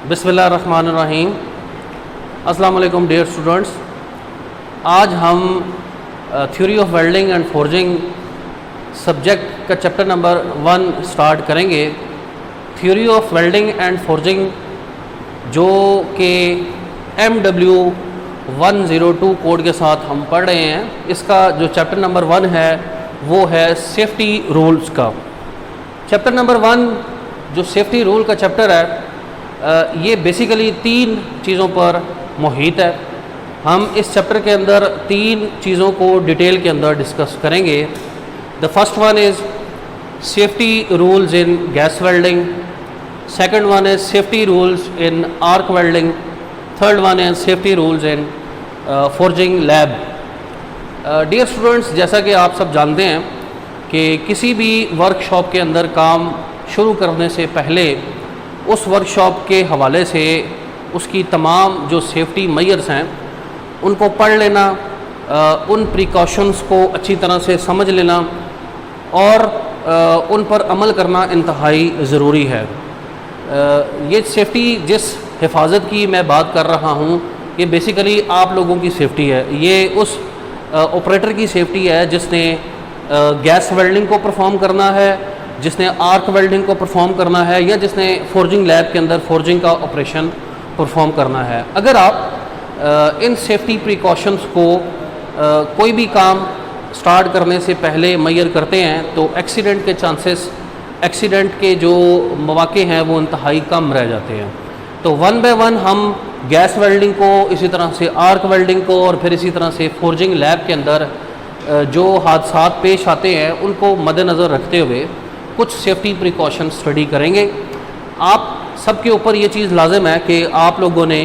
बिस्मिल्लाहिर्रहमानिर्रहीम। अस्सलाम वालेकुम डियर स्टूडेंट्स। आज हम theory of welding and forging subject का चैप्टर नंबर 1 स्टार्ट करेंगे। Theory of welding and forging जो कि MW 102 कोड के साथ हम पढ़ रहे हैं, इसका जो चैप्टर नंबर 1 है वो है सेफ्टी रूल्स का। चैप्टर नंबर 1 जो सेफ्टी रूल का चैप्टर है, ये बेसिकली 3 चीज़ों पर मुहित है। हम इस चैप्टर के अंदर 3 चीज़ों को डिटेल के अंदर डिस्कस करेंगे। The first one is safety rules in gas welding, second one is safety rules in arc welding, third one is safety rules in forging lab. Dear students, जैसा कि आप सब जानते हैं कि किसी भी वर्कशॉप के अंदर काम शुरू करने से पहले उस वर्कशॉप के हवाले से उसकी तमाम जो सेफ्टी मेजर्स हैं उनको पढ़ लेना, उन प्रिकॉशंस को अच्छी तरह से समझ लेना और उन पर अमल करना इंतहाई ज़रूरी है। ये सेफ्टी जिस हिफाजत की मैं बात कर रहा हूँ, ये बेसिकली आप लोगों की सेफ्टी है। ये उस ऑपरेटर की सेफ्टी है जिसने गैस वेल्डिंग को परफॉर्म करना है, जिसने आर्क वेल्डिंग को परफॉर्म करना है, या जिसने फोर्जिंग लैब के अंदर फोर्जिंग का ऑपरेशन परफॉर्म करना है। अगर आप इन सेफ्टी प्रिकॉशंस को कोई भी काम स्टार्ट करने से पहले मेजर करते हैं तो एक्सीडेंट के चांसेस, एक्सीडेंट के जो मौके हैं वो इंतहाई कम रह जाते हैं। तो 1 बाय 1 हम गैस वेल्डिंग को, इसी तरह से आर्क वेल्डिंग को और फिर इसी तरह से फोर्जिंग लैब के अंदर जो हादसात पेश आते हैं उनको मद्देनज़र रखते हुए कुछ सेफ्टी प्रिकॉशन स्टडी करेंगे। आप सबके ऊपर ये चीज़ लाजिम है कि आप लोगों ने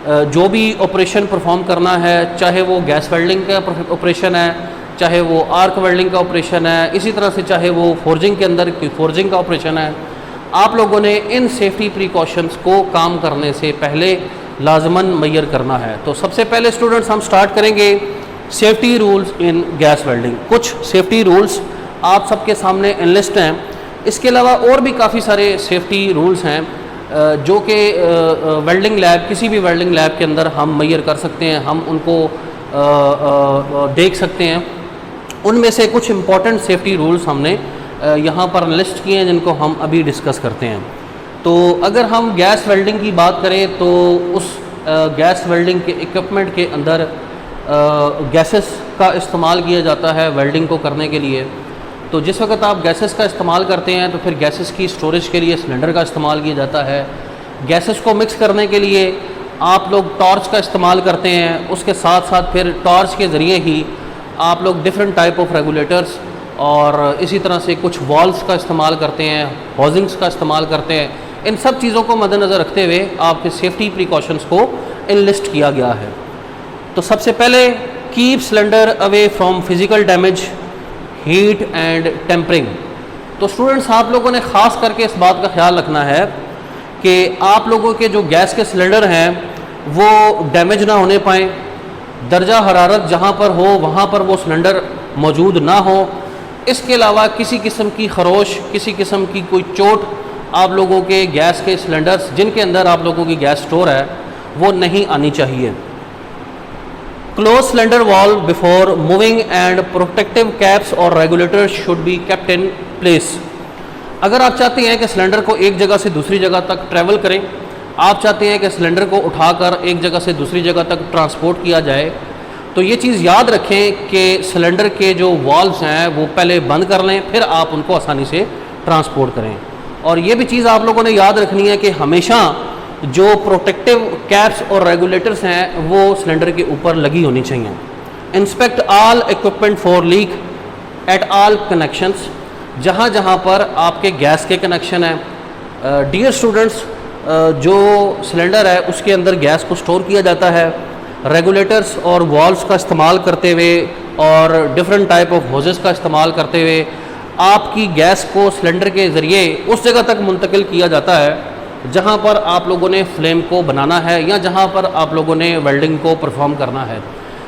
जो भी ऑपरेशन परफॉर्म करना है, चाहे वो गैस वेल्डिंग का ऑपरेशन है, चाहे वो आर्क वेल्डिंग का ऑपरेशन है, इसी तरह से चाहे वो फोर्जिंग के अंदर फोर्जिंग का ऑपरेशन है, आप लोगों ने इन सेफ्टी प्रिकॉशंस को काम करने से पहले लाजमन मेजर करना है। तो सबसे पहले स्टूडेंट्स हम स्टार्ट करेंगे safety rules in gas welding. कुछ सेफ्टी रूल्स आप सबके सामने एनलिस्ट हैं। इसके अलावा और भी काफ़ी सारे सेफ्टी रूल्स हैं जो कि वेल्डिंग लैब, किसी भी वेल्डिंग लैब के अंदर हम मेजर कर सकते हैं, हम उनको देख सकते हैं। उनमें से कुछ इम्पॉर्टेंट सेफ्टी रूल्स हमने यहाँ पर लिस्ट किए हैं जिनको हम अभी डिस्कस करते हैं। तो अगर हम गैस वेल्डिंग की बात करें तो उस गैस वेल्डिंग के इक्विपमेंट के अंदर गैसेस का इस्तेमाल किया जाता है वेल्डिंग को करने के लिए। तो जिस वक्त आप गैसेस का इस्तेमाल करते हैं तो फिर गैसेस की स्टोरेज के लिए सिलेंडर का इस्तेमाल किया जाता है। गैसेस को मिक्स करने के लिए आप लोग टॉर्च का इस्तेमाल करते हैं। उसके साथ साथ फिर टॉर्च के ज़रिए ही आप लोग डिफरेंट टाइप ऑफ रेगुलेटर्स और इसी तरह से कुछ वॉल्व्स का इस्तेमाल करते हैं, हाउसिंग्स का इस्तेमाल करते हैं। इन सब चीज़ों को मद्देनज़र रखते हुए आपके सेफ्टी प्रिकॉशंस को इनलिस्ट किया गया है। तो सबसे पहले keep cylinder away from physical damage, heat and tempering. तो स्टूडेंट्स, आप लोगों ने ख़ास करके इस बात का ख्याल रखना है कि आप लोगों के जो गैस के सिलेंडर हैं वो डैमेज ना होने पाएँ। दर्जा हरारत जहाँ पर हो वहाँ पर वो सिलेंडर मौजूद ना हो। इसके अलावा किसी किस्म की खरोश, किसी किस्म की कोई चोट आप लोगों के गैस के सिलेंडर्स जिनके अंदर आप लोगों की गैस स्टोर है वो नहीं आनी चाहिए। Close cylinder valve before moving and protective caps और regulators should be kept in place. अगर आप चाहते हैं कि सिलेंडर को एक जगह से दूसरी जगह तक ट्रैवल करें, आप चाहते हैं कि सिलेंडर को उठाकर एक जगह से दूसरी जगह तक ट्रांसपोर्ट किया जाए, तो ये चीज़ याद रखें कि सिलेंडर के जो वाल्व्स हैं वो पहले बंद कर लें, फिर आप उनको आसानी से ट्रांसपोर्ट करें। और ये भी चीज़ आप लोगों ने याद रखनी है कि हमेशा जो प्रोटेक्टिव कैप्स और रेगुलेटर्स हैं वो सिलेंडर के ऊपर लगी होनी चाहिए। Inspect all equipment for leak at all connections, जहाँ जहाँ पर आपके गैस के कनेक्शन हैं। डियर स्टूडेंट्स, जो सिलेंडर है उसके अंदर गैस को स्टोर किया जाता है। रेगुलेटर्स और वॉल्व्स का इस्तेमाल करते हुए और डिफरेंट टाइप ऑफ होजेस का इस्तेमाल करते हुए आपकी गैस को सिलेंडर के ज़रिए उस जगह तक मुंतकिल किया जाता है जहाँ पर आप लोगों ने फ्लेम को बनाना है या जहाँ पर आप लोगों ने वेल्डिंग को परफॉर्म करना है।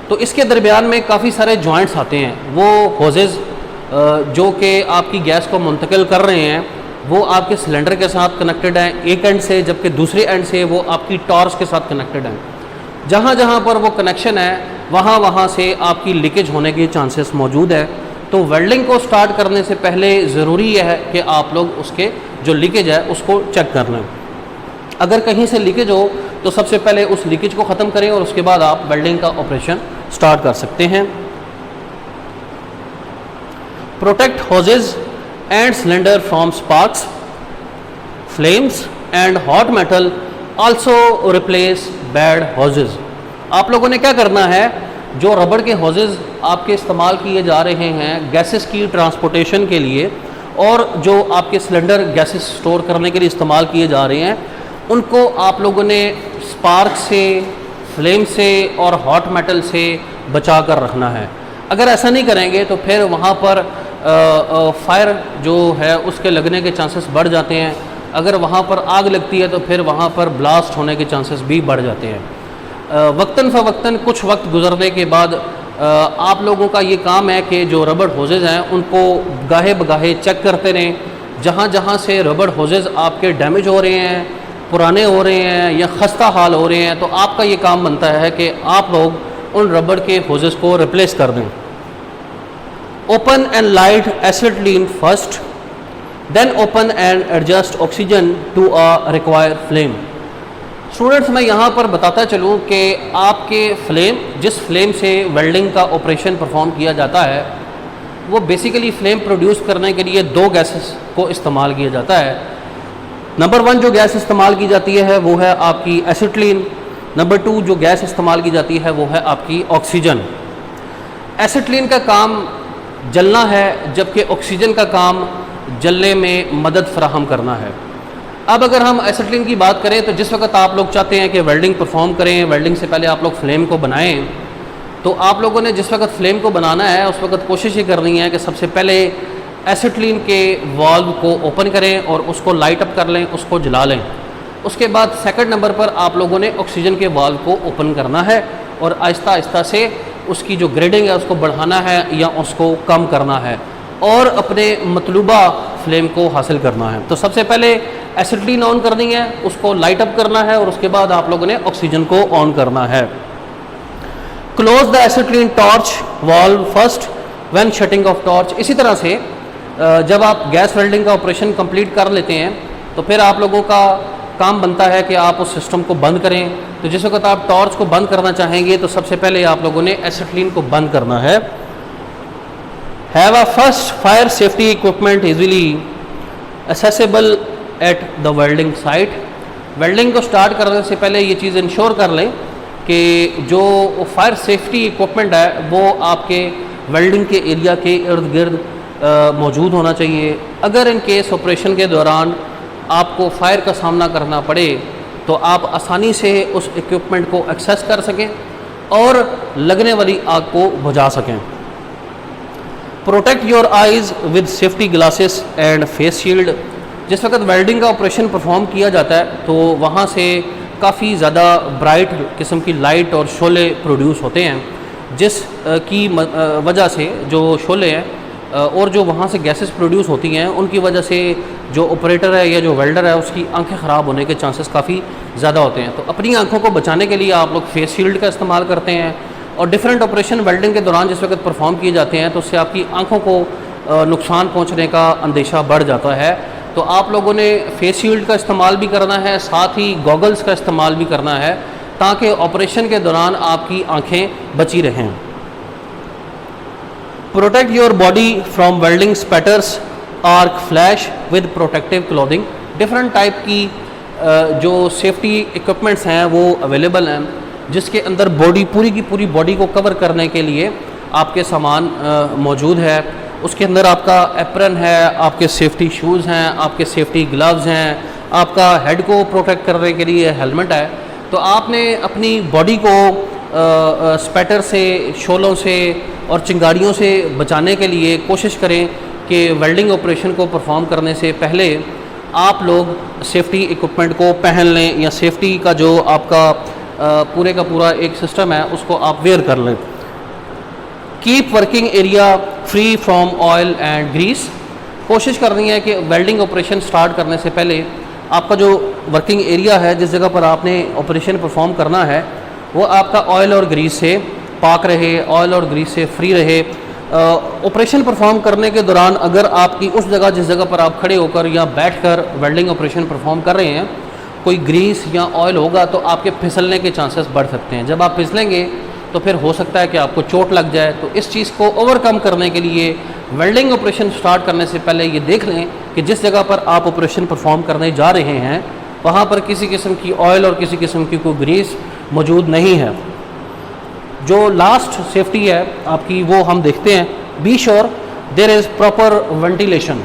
तो इसके दरमियान में काफ़ी सारे जॉइंट्स आते हैं, वो होजेस जो कि आपकी गैस को मुंतकिल कर रहे हैं वो आपके सिलेंडर के साथ कनेक्टेड हैं एक एंड से, जबकि दूसरे एंड से वो आपकी टॉर्च के साथ कनेक्टेड हैं। जहाँ जहाँ पर वो कनेक्शन है वहाँ वहाँ से आपकी लीकेज होने के चांसेस मौजूद है। तो वेल्डिंग को स्टार्ट करने से पहले ज़रूरी यह है कि आप लोग उसके जो लीकेज है उसको चेक कर लें। अगर कहीं से लीकेज हो तो सबसे पहले उस लीकेज को ख़त्म करें और उसके बाद आप वेल्डिंग का ऑपरेशन स्टार्ट कर सकते हैं। Protect hoses and cylinder from sparks, flames and hot metal, also replace bad hoses. आप लोगों ने क्या करना है, जो रबड़ के होजेज आपके इस्तेमाल किए जा रहे हैं गैसेस की ट्रांसपोर्टेशन के लिए और जो आपके सिलेंडर गैसेस स्टोर करने के लिए इस्तेमाल किए जा रहे हैं, उनको आप लोगों ने स्पार्क से, फ्लेम से और हॉट मेटल से बचा कर रखना है। अगर ऐसा नहीं करेंगे तो फिर वहाँ पर फायर जो है उसके लगने के चांसेस बढ़ जाते हैं। अगर वहाँ पर आग लगती है तो फिर वहाँ पर ब्लास्ट होने के चांसेस भी बढ़ जाते हैं। वक्तन फ़वक्तन कुछ वक्त गुजरने के बाद आप लोगों का ये काम है कि जो रबड़ होजेज़ हैं उनको गाहे बगाहे चेक करते रहें। जहाँ जहाँ से रबड़ होजेज़ आपके डैमेज हो रहे हैं, पुराने हो रहे हैं या खस्ता हाल हो रहे हैं, तो आपका ये काम बनता है कि आप लोग उन रबड़ के होजेज़ को रिप्लेस कर दें। Open and light acetylene first, then open and adjust oxygen to a required flame. Students, मैं यहाँ पर बताता चलूँ कि आपके फ्लेम, जिस फ्लेम से वेल्डिंग का ऑपरेशन परफॉर्म किया जाता है, वो बेसिकली फ्लेम प्रोड्यूस करने के लिए दो गैसेस को इस्तेमाल किया जाता है। नंबर 1 जो गैस इस्तेमाल की जाती है वो है आपकी एसिटिलीन। नंबर 2 जो गैस इस्तेमाल की जाती है वो है आपकी ऑक्सीजन। एसिटिलीन का काम जलना है, जबकि ऑक्सीजन का काम जलने में मदद फराहम करना है। अब अगर हम एसिटिलीन की बात करें तो जिस वक्त आप लोग चाहते हैं कि वेल्डिंग परफॉर्म करें, वेल्डिंग से पहले आप लोग फ्लेम को बनाएं, तो आप लोगों ने जिस वक्त फ्लेम को बनाना है उस वक्त कोशिश ये करनी है कि सबसे पहले एसिटिलीन के वाल्व को ओपन करें और उसको लाइट अप कर लें, उसको जला लें। उसके बाद सेकंड नंबर पर आप लोगों ने ऑक्सीजन के वाल्व को ओपन करना है और आहिस्ता आहिस्ता से उसकी जो ग्रेडिंग है उसको बढ़ाना है या उसको कम करना है और अपने मतलूबा फ्लेम को हासिल करना है। तो सबसे पहले एसिटिलीन ऑन करनी है, उसको लाइट अप करना है और उसके बाद आप लोगों ने ऑक्सीजन को ऑन करना है। Close the acetylene torch valve first when shutting off torch. इसी तरह से जब आप गैस वेल्डिंग का ऑपरेशन कंप्लीट कर लेते हैं तो फिर आप लोगों का काम बनता है कि आप उस सिस्टम को बंद करें। तो जिस वक्त आप टॉर्च को बंद करना चाहेंगे तो सबसे पहले आप लोगों ने एसिटिलीन को बंद करना है। Have a first fire safety equipment easily accessible at the welding site. Welding को स्टार्ट करने से पहले ये चीज़ इंश्योर कर लें कि जो फायर सेफ्टी इक्विपमेंट है वो आपके वेल्डिंग के एरिया के इर्द गिर्द मौजूद होना चाहिए। अगर इन केस ऑपरेशन के दौरान आपको फायर का सामना करना पड़े तो आप आसानी से उस इक्विपमेंट को एक्सेस कर सकें और लगने वाली आग को बुझा सकें। Protect your eyes with safety glasses and face shield. जिस वक्त वेल्डिंग का ऑपरेशन परफॉर्म किया जाता है तो वहाँ से काफ़ी ज़्यादा ब्राइट किस्म की लाइट और शोले प्रोड्यूस होते हैं, जिस की वजह से जो शोले हैं और जो वहाँ से गैसेस प्रोड्यूस होती हैं उनकी वजह से जो ऑपरेटर है या जो वेल्डर है उसकी आंखें ख़राब होने के चांसेस काफ़ी ज़्यादा होते हैं। तो अपनी आंखों को बचाने के लिए आप लोग फेस शील्ड का इस्तेमाल करते हैं और डिफरेंट ऑपरेशन वेल्डिंग के दौरान जिस वक्त परफॉर्म किए जाते हैं तो उससे आपकी आंखों को नुकसान पहुँचने का अंदेशा बढ़ जाता है। तो आप लोगों ने फेस शील्ड का इस्तेमाल भी करना है, साथ ही गॉगल्स का इस्तेमाल भी करना है ताकि ऑपरेशन के दौरान आपकी आँखें बची रहें। Protect your body from welding spatters, arc, flash with protective clothing. Different type की जो सेफ्टी इक्विपमेंट्स हैं वो अवेलेबल हैं, जिसके अंदर बॉडी पूरी की पूरी बॉडी को कवर करने के लिए आपके सामान मौजूद है। उसके अंदर आपका एप्रन है, आपके सेफ्टी शूज़ हैं, आपके सेफ्टी ग्लव्स हैं, आपका हेड को प्रोटेक्ट करने के लिए हेलमेट है। तो आपने अपनी बॉडी को स्पैटर से, शोलों से और चिंगारियों से बचाने के लिए कोशिश करें कि वेल्डिंग ऑपरेशन को परफॉर्म करने से पहले आप लोग सेफ्टी इक्विपमेंट को पहन लें या सेफ्टी का जो आपका पूरे का पूरा एक सिस्टम है उसको आप वेयर कर लें। Keep working area free from oil and grease. कोशिश करनी है कि वेल्डिंग ऑपरेशन स्टार्ट करने से पहले आपका जो वर्किंग एरिया है, जिस जगह पर आपने ऑपरेशन परफॉर्म करना है, वो आपका ऑयल और ग्रीस से पाक रहे, ऑयल और ग्रीस से फ्री रहे। ऑपरेशन परफॉर्म करने के दौरान अगर आपकी उस जगह जिस जगह पर आप खड़े होकर या बैठकर वेल्डिंग ऑपरेशन परफॉर्म कर रहे हैं कोई ग्रीस या ऑयल होगा तो आपके फिसलने के चांसेस बढ़ सकते हैं। जब आप फिसलेंगे तो फिर हो सकता है कि आपको चोट लग जाए। तो इस चीज़ को ओवरकम करने के लिए वेल्डिंग ऑपरेशन स्टार्ट करने से पहले ये देख लें कि जिस जगह पर आप ऑपरेशन परफॉर्म करने जा रहे हैं वहाँ पर किसी किस्म की ऑयल और किसी किस्म की कोई ग्रीस मौजूद नहीं है। जो लास्ट सेफ्टी है आपकी वो हम देखते हैं, be sure there is proper ventilation.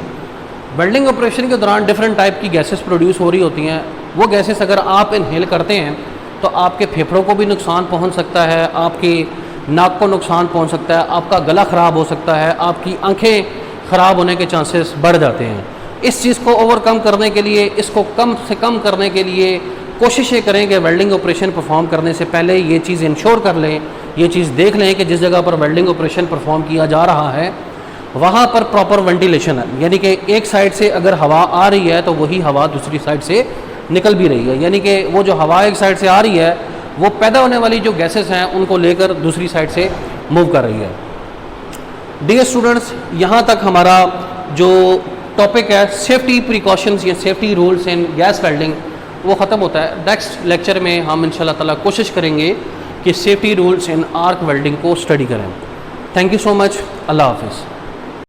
Welding operation के दौरान डिफरेंट टाइप की गैसेस प्रोड्यूस हो रही होती हैं। वो गैसेस अगर आप इनहेल करते हैं तो आपके फेफड़ों को भी नुकसान पहुंच सकता है, आपकी नाक को नुकसान पहुंच सकता है, आपका गला ख़राब हो सकता है, आपकी आंखें ख़राब होने के चांसेस बढ़ जाते हैं। इस चीज़ को ओवरकम करने के लिए, इसको कम से कम करने के लिए कोशिश ये करें कि वेल्डिंग ऑपरेशन परफॉर्म करने से पहले ये चीज़ इंश्योर कर लें, ये चीज़ देख लें कि जिस जगह पर वेल्डिंग ऑपरेशन परफॉर्म किया जा रहा है वहाँ पर प्रॉपर वेंटिलेशन है। यानी कि एक साइड से अगर हवा आ रही है तो वही हवा दूसरी साइड से निकल भी रही है, यानी कि वो जो हवा एक साइड से आ रही है वो पैदा होने वाली जो गैसेस हैं उनको लेकर दूसरी साइड से मूव कर रही है। डियर स्टूडेंट्स, यहाँ तक हमारा जो टॉपिक है सेफ्टी प्रिकॉशंस या safety rules in gas welding वो ख़त्म होता है। नेक्स्ट लेक्चर में हम इंशाल्लाह ताला कोशिश करेंगे कि safety rules in arc welding को स्टडी करें। Thank you so much. Allah हाफिज़।